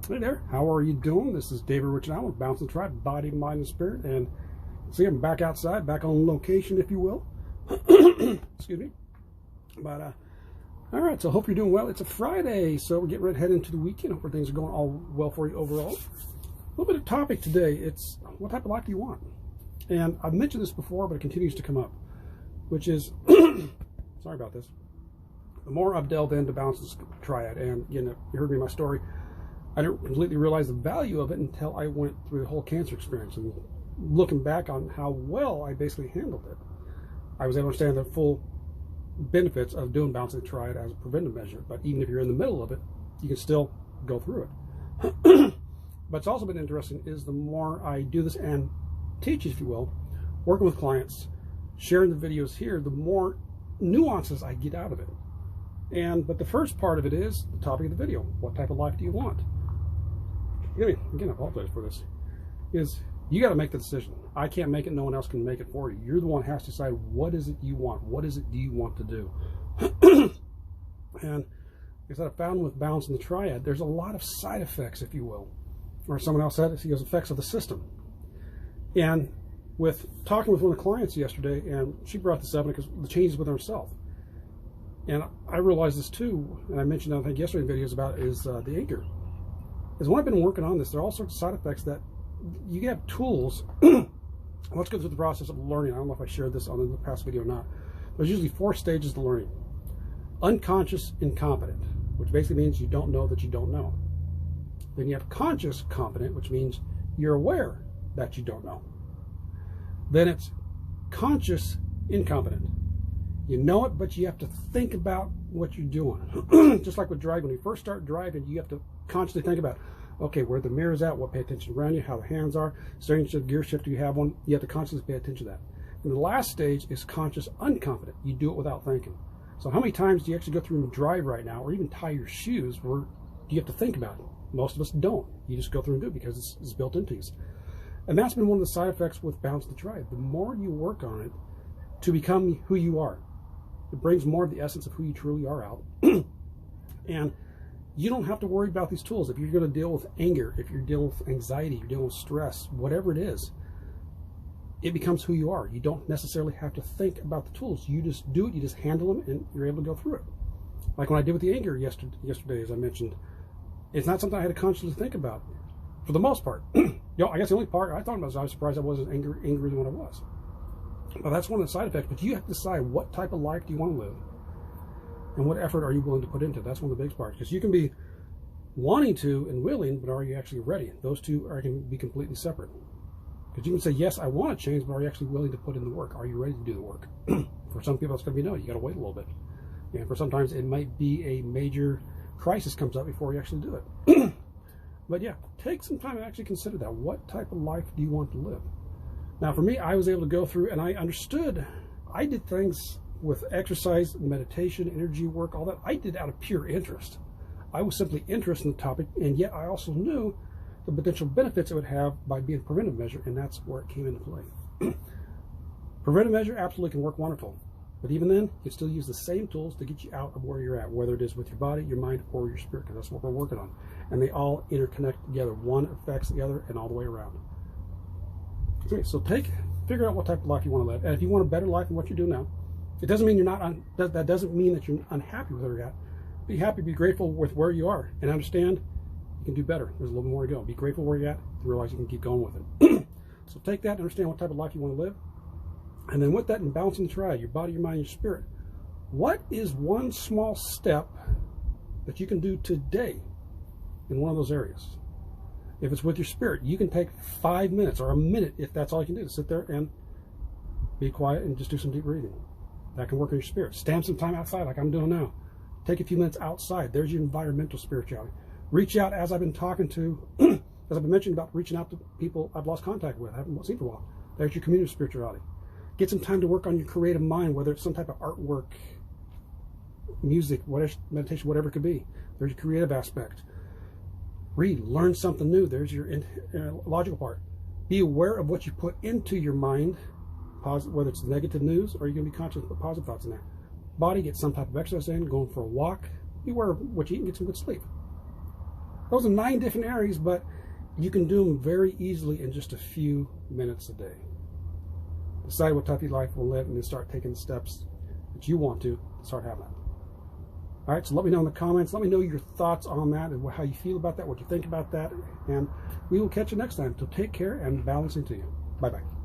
Hey there, how are you doing? This is David Rich Allen with Bounce and Tribe, Body, Mind, and Spirit. And see, I'm back outside, back on location, if you will. Excuse me. But, all right, so I hope you're doing well. It's a Friday, so we're getting ready to head into the weekend. Hope things are going all well for you overall. A little bit of topic today. It's what type of life do you want? And I've mentioned this before, but it continues to come up, which is, sorry about this. The more I've delved into Bounce and Triad, and again, you heard me in my story, I didn't completely realize the value of it until I went through the whole cancer experience. And looking back on how well I basically handled it, I was able to understand the full benefits of doing Bounce and Triad as a preventive measure. But even if you're in the middle of it, you can still go through it. But it's also been interesting is the more I do this and teach, if you will, working with clients, sharing the videos here, the more nuances I get out of it. But the first part of it is the topic of the video. What type of life do you want? Again, I apologize for this. Is you got to make the decision. I can't make it. No one else can make it for you. You're the one who has to decide what is it you want. What is it do you want to do? And as I found with Bounce and the Triad, there's a lot of side effects, if you will. Or someone else said it, he goes, effects of the system. And with talking with one of the clients yesterday, and she brought this up because the changes within herself. And I realized this too, and I mentioned I think yesterday in videos about is the anger. Is when I've been working on this, there are all sorts of side effects that you have tools. Let's go through the process of learning. I don't know if I shared this on the past video or not. There's usually 4 stages to learning. Unconscious incompetent, which basically means you don't know that you don't know. Then you have conscious competent, which means you're aware that you don't know. Then it's conscious incompetent. You know it, but you have to think about what you're doing. Just like with driving. When you first start driving, you have to consciously think about, okay, where the mirror's at, what pay attention around you, how the hands are, steering shift, gear shift, do you have one? You have to consciously pay attention to that. And the last stage is conscious uncompetent. You do it without thinking. So how many times do you actually go through and drive right now, or even tie your shoes, where you have to think about it? Most of us don't. You just go through and do it because it's built into you. And that's been one of the side effects with Bounce and Triad. The more you work on it to become who you are, it brings more of the essence of who you truly are out. And you don't have to worry about these tools. If you're going to deal with anger, if you're dealing with anxiety, you're dealing with stress, whatever it is, it becomes who you are. You don't necessarily have to think about the tools. You just do it, you just handle them, and you're able to go through it. Like when I did with the anger yesterday, as I mentioned, it's not something I had to consciously think about, for the most part. I guess the only part I thought about was I was surprised I wasn't angry when I was. Well, that's one of the side effects, but you have to decide what type of life do you want to live and what effort are you willing to put into it. That's one of the big parts, because you can be wanting to and willing, but are you actually ready? Those two can be completely separate. Because you can say, yes, I want to change, but are you actually willing to put in the work? Are you ready to do the work? For some people, it's going to be no, you got to wait a little bit. And for sometimes it might be a major crisis comes up before you actually do it. But yeah, take some time to actually consider that. What type of life do you want to live? Now, for me, I was able to go through and I understood. I did things with exercise, meditation, energy work, all that. I did out of pure interest. I was simply interested in the topic, and yet I also knew the potential benefits it would have by being a preventive measure, and that's where it came into play. Preventive measure absolutely can work wonderful, but even then, you can still use the same tools to get you out of where you're at, whether it is with your body, your mind, or your spirit, because that's what we're working on. And they all interconnect together. One affects the other, and all the way around. Okay, so figure out what type of life you want to live, and if you want a better life than what you're doing now, it doesn't mean you're not. That doesn't mean that you're unhappy with where you're at. Be happy, be grateful with where you are, and understand you can do better. There's a little more to go. Be grateful where you're at, and realize you can keep going with it. So take that and understand what type of life you want to live, and then with that, and Bounce and Triad, your body, your mind, your spirit. What is one small step that you can do today in one of those areas? If it's with your spirit, you can take 5 minutes or a minute, if that's all you can do, to sit there and be quiet and just do some deep breathing. That can work on your spirit. Stamp some time outside like I'm doing now. Take a few minutes outside. There's your environmental spirituality. Reach out, as I've been talking to, as I've been mentioning about reaching out to people I've lost contact with, I haven't seen for a while. There's your community spirituality. Get some time to work on your creative mind, whether it's some type of artwork, music, whatever, meditation, whatever it could be. There's your creative aspect. Read, learn something new. There's your logical part. Be aware of what you put into your mind, whether it's negative news or you're going to be conscious of positive thoughts in there. Body, get some type of exercise in, going for a walk. Be aware of what you eat and get some good sleep. Those are 9 different areas, but you can do them very easily in just a few minutes a day. Decide what type of life you will live, and then start taking the steps that you want to start having that. All right, so let me know in the comments. Let me know your thoughts on that and how you feel about that, what you think about that, and we will catch you next time. So take care and balancing to you. Bye-bye.